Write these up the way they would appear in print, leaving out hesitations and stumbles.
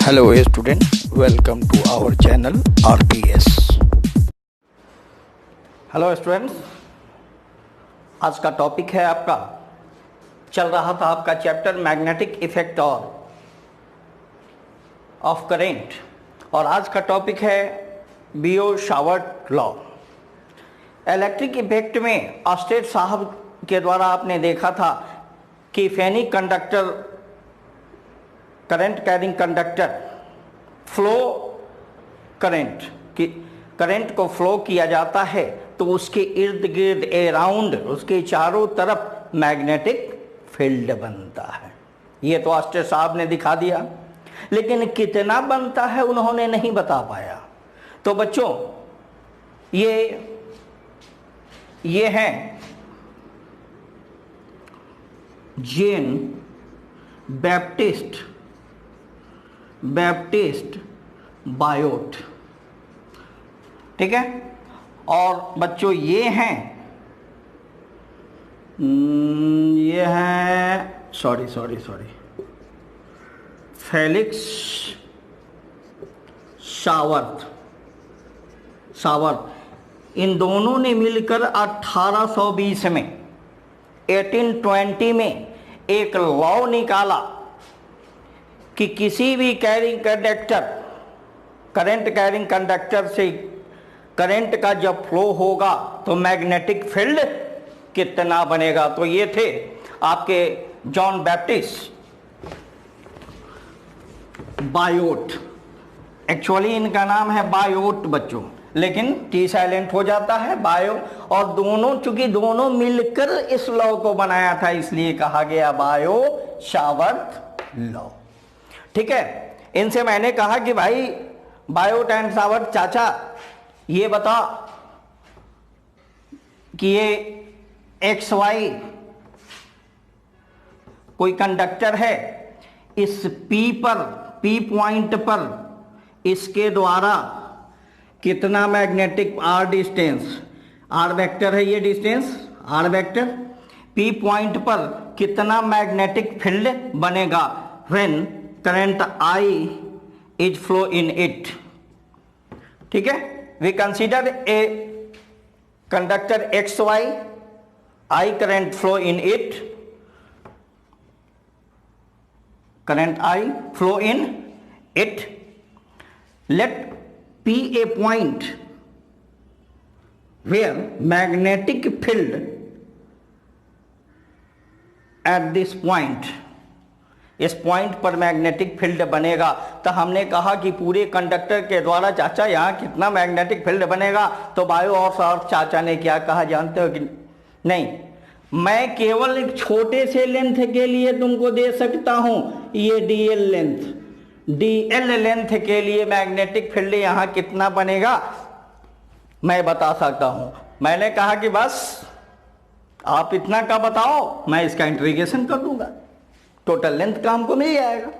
Hello student, welcome to our channel RPS. Hello students, आज का topic है आपका, चल रहा था आपका chapter magnetic effect of current, और आज का टॉपिक है बियो-सावर्ट लॉ। इलेक्ट्रिक इफेक्ट में ऑस्टेड साहब के द्वारा आपने देखा था कि फेनी conductor, current carrying conductor flow current को फ्लो किया जाता है तो उसके इर्द गिर्द अराउंड, उसके चारों तरफ मैग्नेटिक फील्ड बनता है। ये तो ऑस्टेड साहब ने दिखा दिया, लेकिन कितना बनता है उन्होंने नहीं बता पाया। तो बच्चों, ये हैं जेन बैप्टिस्ट बायोट, ठीक है। और बच्चों ये हैं सॉरी फेलिक्स सावर्त। इन दोनों ने मिलकर 1820 में 1820 में एक लॉ निकाला कि किसी भी करंट कैरिंग कंडक्टर से करंट का जब फ्लो होगा तो मैग्नेटिक फील्ड कितना बनेगा। तो ये थे आपके जॉन बैप्टिस्ट बायोट। एक्चुअली इनका नाम है बायोट बच्चों, लेकिन टी साइलेंट हो जाता है, बायो। और चूंकि दोनों मिलकर इस लॉ को बनाया था, इसलिए कहा गया बायो-सावर्त लॉ, ठीक है। इनसे मैंने कहा कि भाई बायोट एंड सावर्त चाचा, ये बता कि ये एक्स वाई कोई कंडक्टर है, इस पी पॉइंट पर इसके द्वारा कितना magnetic r distance, r vector है ये distance, r vector, p point पर कितना मैग्नेटिक फील्ड बनेगा when current i is flow in it, ठीक है। We consider a conductor x y, i current flow in it, current i flow in it, let P a point where magnetic field at this point, इस point पर magnetic field बनेगा। तो हमने कहा कि पूरे कंडक्टर के द्वारा चाचा यहाँ कितना मैग्नेटिक फील्ड बनेगा। तो बायो और सावर्त चाचा ने क्या कहा जानते हो कि नहीं, मैं केवल एक छोटे से लेंथ के लिए तुमको दे सकता हूं, ये डीएल लेंथ के लिए मैग्नेटिक फील्ड यहां कितना बनेगा मैं बता सकता हूं। मैंने कहा कि बस आप इतना का बताओ, मैं इसका इंटीग्रेशन कर दूंगा, टोटल लेंथ का हमको मिल जाएगा।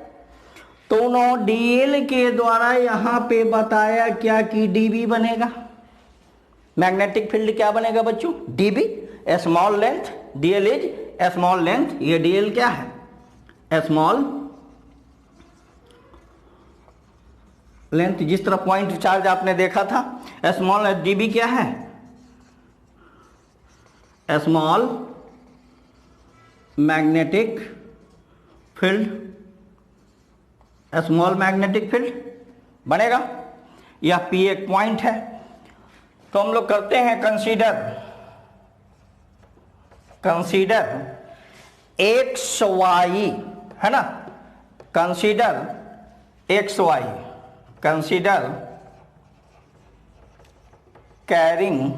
तो उन्होंने डीएल के द्वारा यहां पे बताया क्या कि डीबी बनेगा। मैग्नेटिक फील्ड क्या बनेगा बच्चों? DB, small length, DL is small length. ये डीएल क्या है? स्मॉल लेंथ, जिस तरह पॉइंट चार्ज आपने देखा था स्मॉल। डीबी क्या है? Small magnetic field, small magnetic field बनेगा। यह पी एक पॉइंट है। तो हम लोग करते हैं कंसीडर एक्स वाई, है ना, consider x y, consider carrying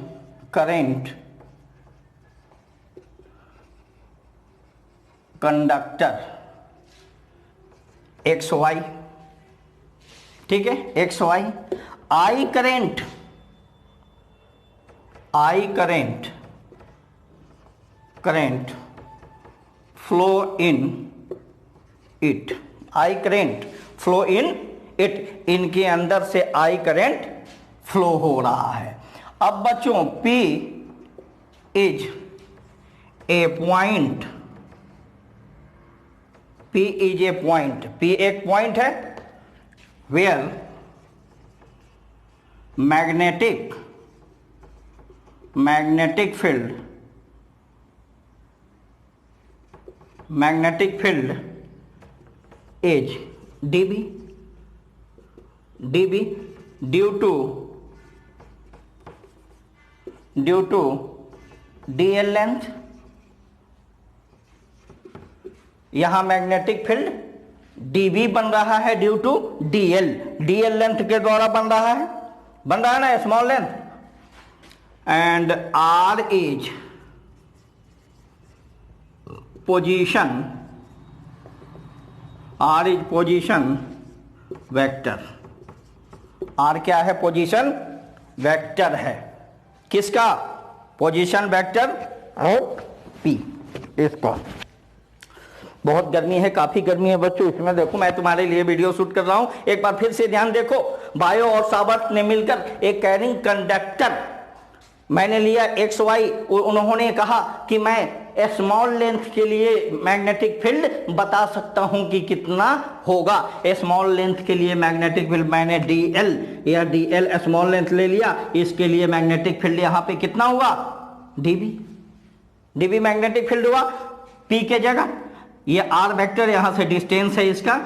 current conductor x y, ठीक है, x y. I current flow in it, i current flow in it, इनके अंदर से आई करंट फ्लो हो रहा है। अब बच्चों P is a point, P is a point, P एक पॉइंट है where magnetic field is dB due to dl length. यहां मैग्नेटिक फील्ड dB बन रहा है ड्यू टू dl लेंथ के द्वारा बन रहा है ना small length. And r is position vector. r क्या है? पोजीशन वेक्टर है। किसका? Position vector of p। इसका बहुत गर्मी है, काफी गर्मी है बच्चों। इसमें देखो मैं तुम्हारे लिए वीडियो शूट कर रहा हूं, एक बार फिर से ध्यान देखो। बायो और सावर्त ने मिलकर एक कैरिंग कंडक्टर मैंने लिया XY। उन्होंने कहा कि मैं स्मॉल लेंथ के लिए मैग्नेटिक फील्ड बता सकता हूं कि कितना होगा। स्मॉल लेंथ के लिए मैग्नेटिक फील्ड मैंने DL स्मॉल लेंथ ले लिया। इसके लिए मैग्नेटिक फील्ड यहां पे कितना हुआ? dB मैग्नेटिक फील्ड हुआ P के जगह। ये R वेक्टर यहां से डिस्टेंस है इसका,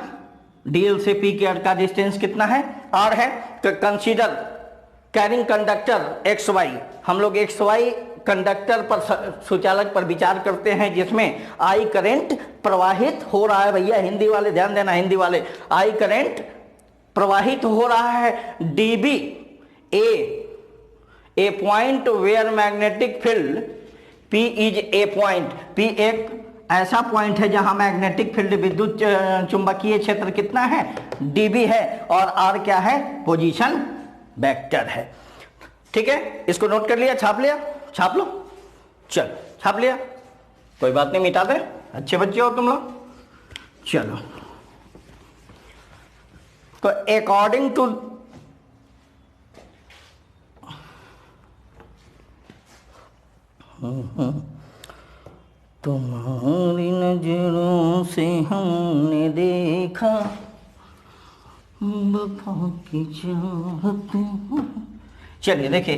DL से P के का डिस्टेंस कितना है? R है। तो कंसीडर कैरिंग कंडक्टर XY। हम लोग XY कंडक्टर पर, सुचालक पर विचार करते हैं जिसमें I करंट प्रवाहित हो रहा है। भैया हिंदी वाले ध्यान देना, हिंदी वाले, I करंट प्रवाहित हो रहा है। dB a point where magnetic field P is a point. P एक ऐसा पॉइंट है जहां मैग्नेटिक फील्ड विद्युत चुंबकीय क्षेत्र कितना है? dB है। और R क्या है? पोजीशन वेक्टर है। ठीक है, इसको नोट कर लिया, छाप लिया? छाप लो, चल छाप लिया, कोई बात नहीं, मिटा दे। अच्छे बच्चे हो तुम लोग। चलो, तो अकॉर्डिंग टू तुम्हारी नजरों से हमने देखा वफा की चाहत। चलिए देखिए,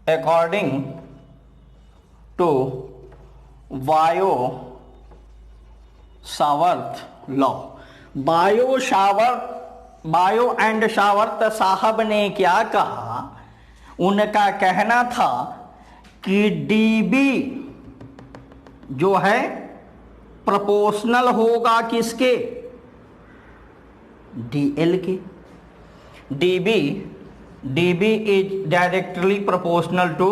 according to Biot Savart law, Biot and Savart साहब ने क्या कहा? उनका कहना था कि dB जो है प्रोपोर्शनल होगा किसके? DL के। dB is directly proportional to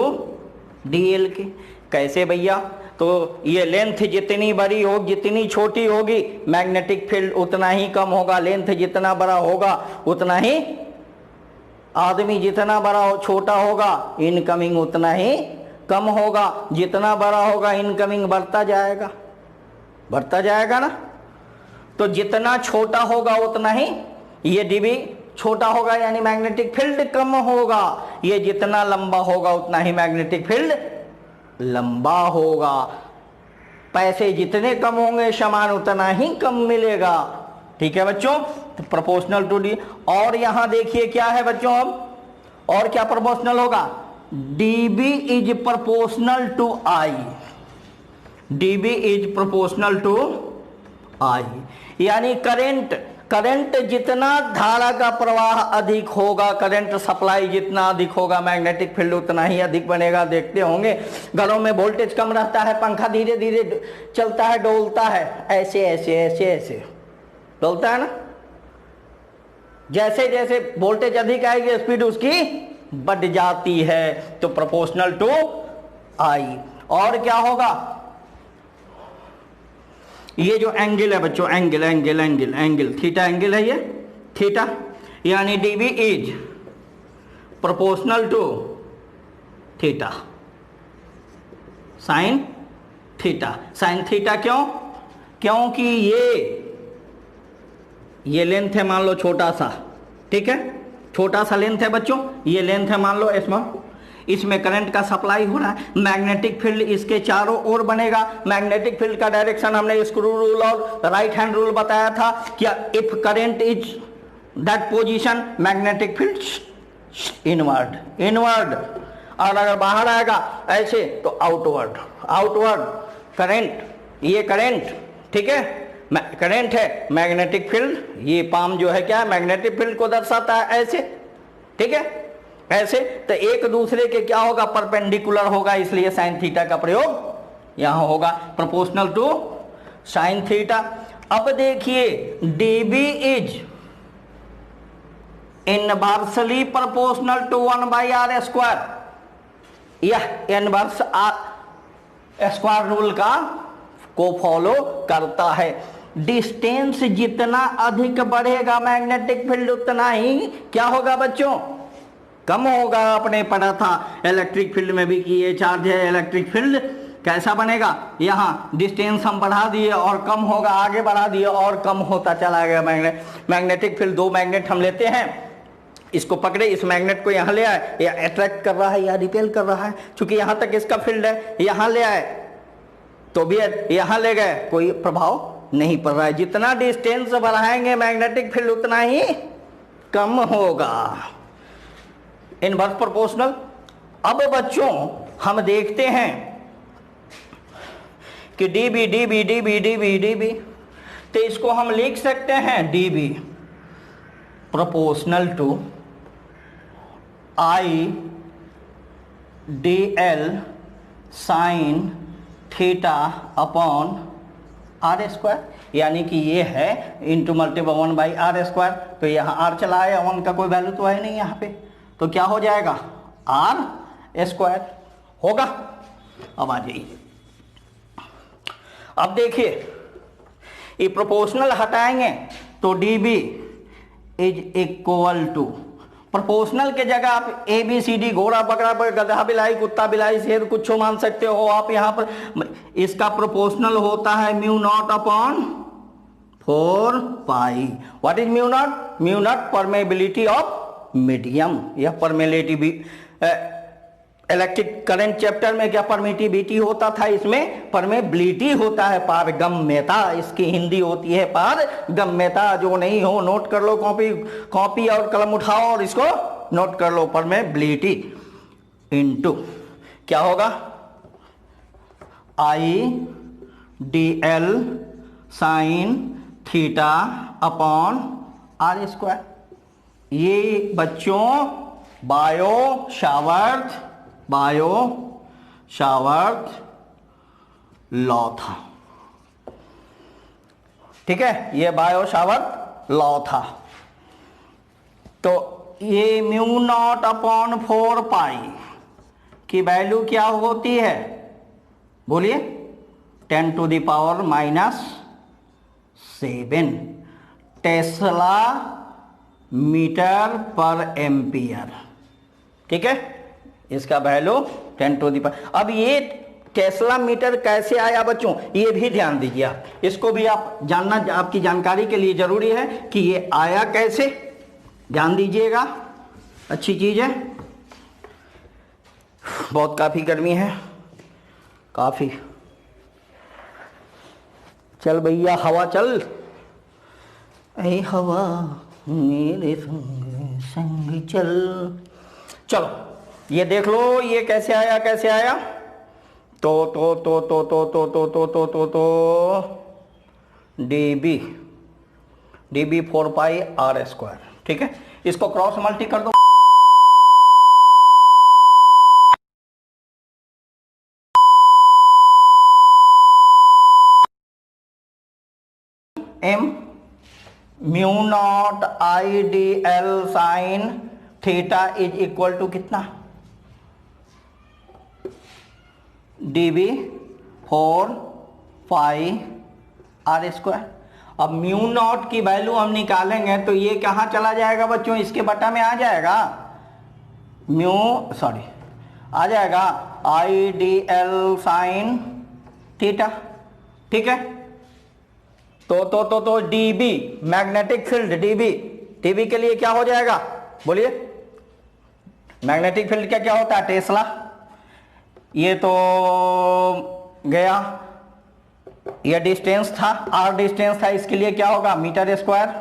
DL के। कैसे भैया? तो ये लेंथ जितनी बड़ी होगी, जितनी छोटी होगी, मैग्नेटिक फील्ड उतना ही कम होगा। लेंथ जितना बड़ा होगा उतना ही, आदमी जितना बड़ा छोटा होगा इनकमिंग उतना ही कम होगा। जितना बड़ा होगा इनकमिंग बढ़ता जाएगा ना। तो जितना छोटा होगा उतना ही ये dB छोटा होगा, यानी मैग्नेटिक फील्ड कम होगा। ये जितना लंबा होगा उतना ही मैग्नेटिक फील्ड लंबा होगा। पैसे जितने कम होंगे सामान उतना ही कम मिलेगा। ठीक है बच्चों, तो प्रोपोर्शनल टू डी। और यहां देखिए क्या है बच्चों, अब और क्या प्रोपोर्शनल होगा? dB is proportional to I। dB is proportional to I, यानी करंट जितना, धारा का प्रवाह अधिक होगा, करंट सप्लाई जितना अधिक होगा, मैग्नेटिक फील्ड उतना ही अधिक बनेगा। देखते होंगे घरों में वोल्टेज कम रहता है, पंखा धीरे धीरे चलता है, डोलता है, ऐसे डोलता है ना। जैसे जैसे वोल्टेज अधिक आएगी स्पीड उसकी बढ़ जाती है। तो प्रोपोर्शनल टू I। और क्या होगा? ये जो एंगल है बच्चों, एंगल थीटा एंगल है, ये थीटा, यानी dB is proportional to theta sine theta. क्यों? क्योंकि ये लेंथ है मान लो छोटा सा, ठीक है, छोटा सा लेंथ है बच्चों, ये लेंथ है मान लो स्मॉल, इसमें करंट का सप्लाई हो रहा है, मैग्नेटिक फील्ड इसके चारों ओर बनेगा। मैग्नेटिक फील्ड का डायरेक्शन हमने स्क्रू रूल और राइट हैंड रूल बताया था कि if current is that position magnetic field inward, और अगर बाहर आएगा ऐसे तो आउटवर्ड करंट, ये करंट, ठीक है, करंट है, मैग्नेटिक फील्ड, ये पाम जो है क्या है, मैग्नेटिक फील्ड को दर्शाता है ऐसे, ठीक है, ऐसे। तो एक दूसरे के क्या होगा, परपेंडिकुलर होगा, इसलिए साइन थीटा का प्रयोग यहां होगा, प्रोपोर्शनल टू साइन थीटा। अब देखिए dB is inversely proportional to 1/r², यह इनवर्स स्क्वायर रूल का को फॉलो करता है। डिस्टेंस जितना अधिक बढ़ेगा मैग्नेटिक फील्ड उतना ही क्या होगा बच्चों, कम होगा। आपने पढ़ा था इलेक्ट्रिक फील्ड में भी कि ये चार्ज है, इलेक्ट्रिक फील्ड कैसा बनेगा, यहाँ डिस्टेंस हम बढ़ा दिए और कम होगा, आगे बढ़ा दिए और कम होता चला गया। मैग्नेटिक फील्ड, दो मैग्नेट हम लेते हैं, इसको पकड़े, इस मैग्नेट को यहाँ ले आए, या अट्रैक्ट कर रहा है या रिपेल कर रहा है, क्योंकि यहाँ तक इसका फील्ड है, यहाँ ले आए तो भी यहाँ ले गए, कोई प्रभाव नहीं पड़ रहा है। जितना डिस्टेंस बढ़ाएंगे मैग्नेटिक फील्ड उतना ही कम होगा, इनवर्स प्रोपोर्शनल। अब बच्चों हम देखते हैं कि dB, तो इसको हम लिख सकते हैं dB proportional to I dl sine theta upon r², यानी कि ये है इंटू मल्टीपल 1/r²। तो यहाँ r चला आया, 1 का कोई वैल्यू तो है नहीं यहाँ पे, तो क्या हो जाएगा r² होगा। अब आ जाइए, अब देखिए ये प्रोपोर्शनल हटाएंगे तो dB is equal to, proportional के जगह आप ABCD घोड़ा बकरा गधा बिलाई कुत्ता बिलाई शेर कुछ मान सकते हो आप। यहाँ पर इसका प्रोपोर्शनल होता है μ0 upon 4π। What is μ0? μ0 permeability of medium, या परमेबिलिटी, इलेक्ट्रिक करंट चैप्टर में क्या परमिटिविटी होता था, इसमें परमेबिलिटी होता है, पारगम्यता, इसकी हिंदी होती है पारगम्यता। जो नहीं हो नोट कर लो, कॉपी और कलम उठाओ और इसको नोट कर लो, परमेबिलिटी इनटू क्या होगा, I dl sine theta upon r²। ये बच्चों बायो शावर्थ लॉ था, ठीक है, ये बायो शावर्थ लॉ था। तो ये μ0 अपॉन 4π की वैल्यू क्या होती है, बोलिए, 10⁻⁻7 टेस्ला मीटर पर एम्पियर, ठीक है, इसका वैल्यू 10⁻। अब ये टेस्ला मीटर कैसे आया बच्चों, ये भी ध्यान दीजिए आप, इसको भी आप जानना, आपकी जानकारी के लिए जरूरी है कि ये आया कैसे, ध्यान दीजिएगा, अच्छी चीज है। बहुत काफी गर्मी है, काफी। चल भैया हवा चल, ऐ हवा मेरे संग संग चल। चलो ये देख लो, ये कैसे आया, कैसे आया, तो dB 4πr², ठीक है, इसको क्रॉस मल्टी कर दो, m μ0 I dl sine theta is equal to कितना, dB 4πr²। अब μ0 की वैल्यू हम निकालेंगे तो ये कहाँ चला जाएगा बच्चों, इसके बटा में आ जाएगा, आ जाएगा I dl साइन थीटा, ठीक है। तो dB मैग्नेटिक फील्ड, dB के लिए क्या हो जाएगा बोलिए, मैग्नेटिक फील्ड का क्या होता है? टेस्ला। ये तो गया, ये डिस्टेंस था, आर डिस्टेंस था, इसके लिए क्या होगा? मीटर स्क्वायर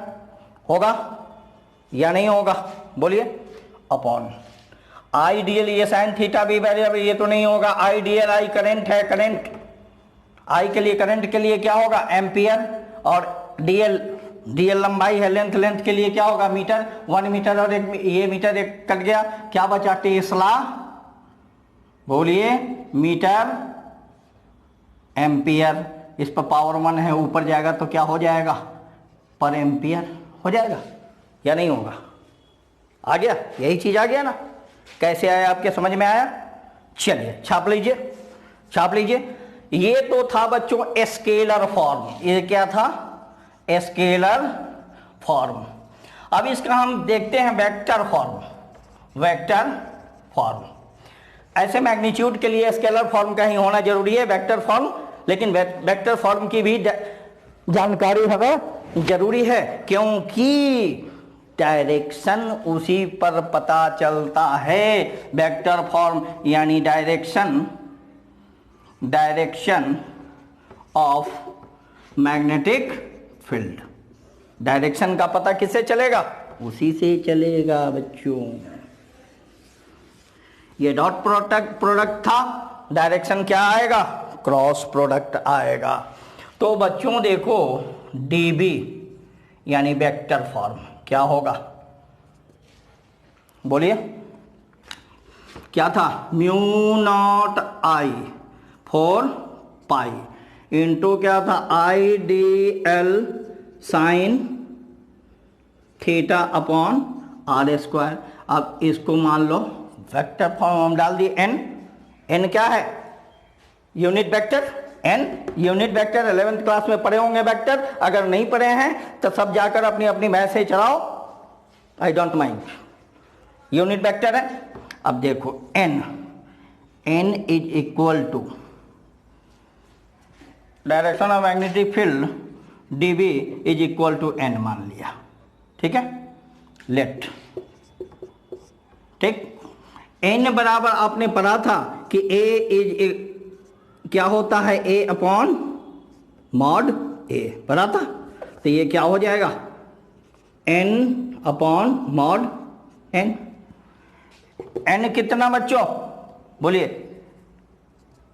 होगा या नहीं होगा? बोलिए। अपॉन आई डीएल, ये साइन थीटा भी वेरिएबल, ये तो नहीं होगा। आई डीएल, आई करंट है, करंट आई के लिए, करंट के लिए क्या होगा? एम्पियर। और डीएल, डीएल लंबाई है, लेंथ, लेंथ के लिए क्या होगा? मीटर। 1 मीटर और एक ये मीटर एक कट गया, क्या बचा? टेस्ला। बोलिए। Metre ampere. इस पर पावर 1 है, ऊपर जाएगा तो क्या हो जाएगा? पर एम्पियर हो जाएगा या नहीं होगा? आ गया? यही चीज आ गया ना? कैसे आया? आपके समझ में आया? चलिए छाप लीजिए, छाप लीजिए। ये तो था बच्चों स्केलर फॉर्म। ये क्या था? Scalar form. अब इसका हम देखते हैं वेक्टर फॉर्म। वेक्टर फॉर्म, ऐसे मैग्नीट्यूड के लिए स्केलर फॉर्म का ही होना जरूरी है, वेक्टर फॉर्म। लेकिन वेक्टर फॉर्म की भी जानकारी हमें जरूरी है, क्योंकि डायरेक्शन उसी पर पता चलता है। वेक्टर फॉर्म यानी direction, direction of magnetic field. Direction का पता किससे चलेगा? उसी से चलेगा बच्चों। ये डॉट प्रोडक्ट था, डायरेक्शन क्या आएगा? क्रॉस प्रोडक्ट आएगा। तो बच्चों देखो, डीबी यानी वेक्टर फॉर्म क्या होगा? बोलिए। क्या था? Mu naught i 4 pi into क्या था? I D L sine theta upon are square. अब इसको मान लो वेक्टर फॉर्म हम डाल दिए। एन, एन क्या है? Unit vector. N unit vector, 11th class में पढ़े होंगे वेक्टर। अगर नहीं पढ़े हैं तो सब जाकर अपनी अपनी मैथ से चलाओ, I don't mind. Unit vector है। अब देखो n, n is equal to direction of magnetic field dB is equal to n मान लिया। ठीक है, लेट। ठीक, एन बराबर आपने पढ़ा था कि ए इज क्या होता है? ए अपॉन मॉड ए, पढ़ा था। तो ये क्या हो जाएगा? N upon mod N. N कितना बच्चों? बोलिए।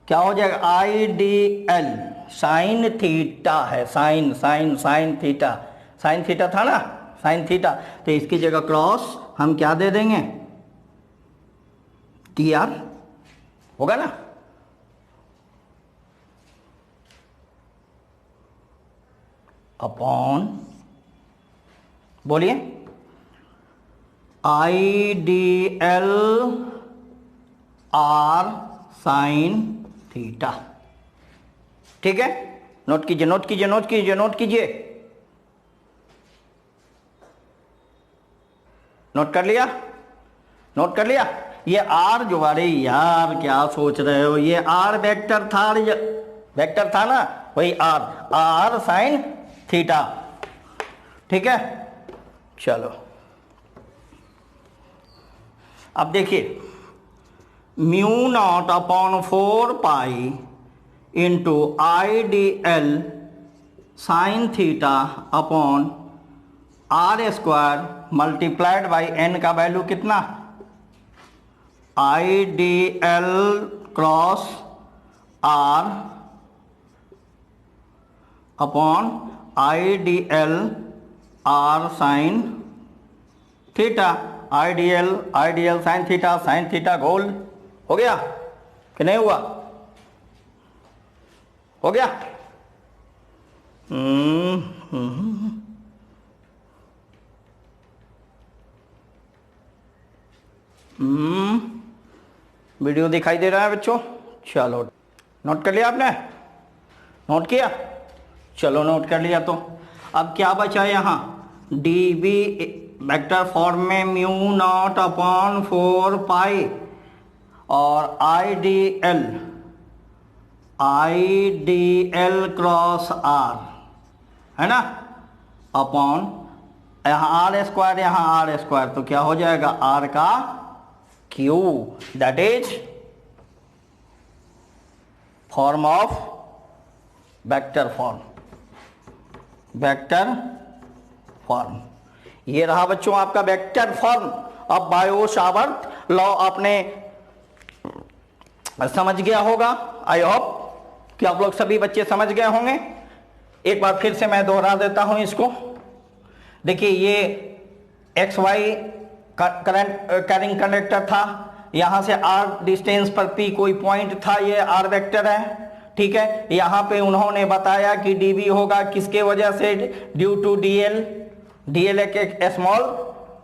क्या हो जाएगा? I D L sine theta है, sine sine sine theta, sine theta था ना, साइन थीटा। तो इसकी जगह क्रॉस हम क्या दे देंगे? टी आर होगा ना। अपॉन, बोलिए, I D L R sine theta. ठीक है, नोट कीजिए, नोट कीजिए, नोट कीजिए, नोट कीजिए। नोट कर लिया? नोट कर लिया? ये आर जो, अरे यार क्या सोच रहे हो, ये आर वेक्टर था, वेक्टर था ना, वही आर, आर साइन थीटा। ठीक है, चलो अब देखिए, mu naught upon 4 pi into I D L sine theta upon are square multiplied by N का वैल्यू कितना? I D L cross R upon I D L R sine theta. I D L sine theta गोल हो गया कि नहीं हुआ? हो गया? वीडियो दिखाई दे रहा है बच्चों? चलो, नोट कर लिया आपने? नोट किया? चलो नोट कर लिया। तो अब क्या बचा यहाँ? डी बी वेक्टर फॉर्म में म्यू नॉट अपॉन 4 पाई और i D L cross r है ना, अपॉन यहाँ आर स्क्वायर, यहाँ आर स्क्वायर, तो क्या हो जाएगा? आर का Q, that is form of vector form, vector form. ये रहा बच्चों आपका वेक्टर फॉर्म। अब बायो सावर्त लॉ आपने समझ गया होगा। आई होप कि आप लोग सभी बच्चे समझ गए होंगे। एक बार फिर से मैं दोहरा देता हूं इसको। देखिए ये x y current carrying conductor था, यहां से आर डिस्टेंस पर पी कोई पॉइंट था, ये आर वेक्टर है, ठीक है। यहां पे उन्होंने बताया कि डीबी होगा किसके वजह से, ड्यू टू डीएल। डीएल एक स्मॉल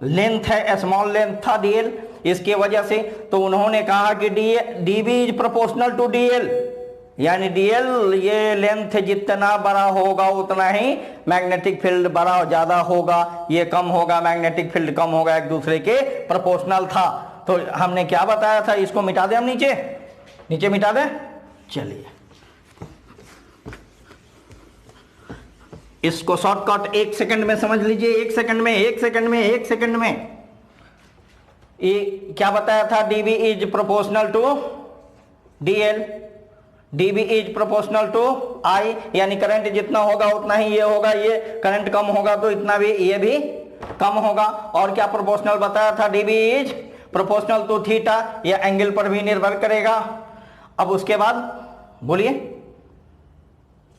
लेंथ है, स्मॉल लेंथ था डीएल, इसके वजह से। तो उन्होंने कहा कि dB is proportional to dl, यानी डीएल ये लेंथ जितना बड़ा होगा उतना ही मैग्नेटिक फील्ड बड़ा ज्यादा होगा, ये कम होगा मैग्नेटिक फील्ड कम होगा, एक दूसरे के प्रोपोर्शनल था। तो हमने क्या बताया था, इसको मिटा दें हम, नीचे नीचे मिटा दें। चलिए इसको शॉर्टकट 1 सेकंड में समझ लीजिए, 1 सेकंड में, 1 सेकंड में, 1 सेकंड में। ये क्या बताया था, dB is proportional to DL, DB is proportional to I, यानी करंट जितना होगा उतना ही ये होगा, ये करंट कम होगा तो इतना भी ये भी कम होगा। और क्या प्रोपोर्शनल बताया था, dB is proportional to theta, ये एंगल पर भी निर्भर करेगा। अब उसके बाद बोलिए,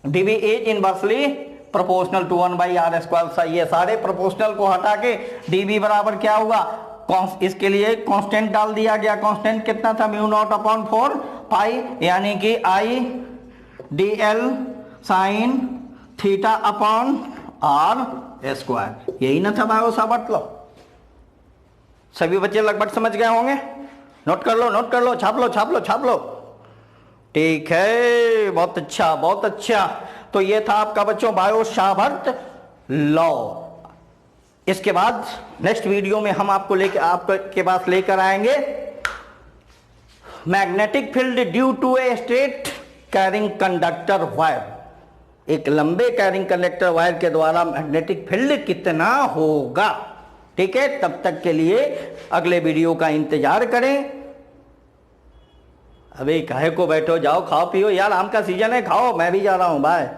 dB is inversely proportional to 1/r²। ये सारे प्रोपोर्शनल को हटा के डीबी बराबर क्या हुआ, इसके लिए कांस्टेंट डाल दिया गया। कांस्टेंट कितना था, μ0/4 पाई, यानी कि आई dl sine theta upon r²। यही ना था बायो सावर्त लॉ। सभी बच्चे लगभग समझ गए होंगे। नोट कर लो, नोट कर लो, छाप लो, छाप लो, छाप लो। ठीक है, बहुत अच्छा, बहुत अच्छा। तो ये था आपका बच्चों बायो सावर्त लॉ। इसके बाद नेक्स्ट वीडियो में हम आपके पास लेकर आएंगे magnetic field due to a straight carrying conductor wire. एक लंबे कैरिंग कंडक्टर वायर के द्वारा मैग्नेटिक फील्ड कितना होगा। ठीक है, तब तक के लिए अगले वीडियो का इंतजार करें। अभी काहे को बैठो, जाओ खाओ पियो यार, आम का सीजन है, खाओ, मैं भी जा रहा हूं, बाय।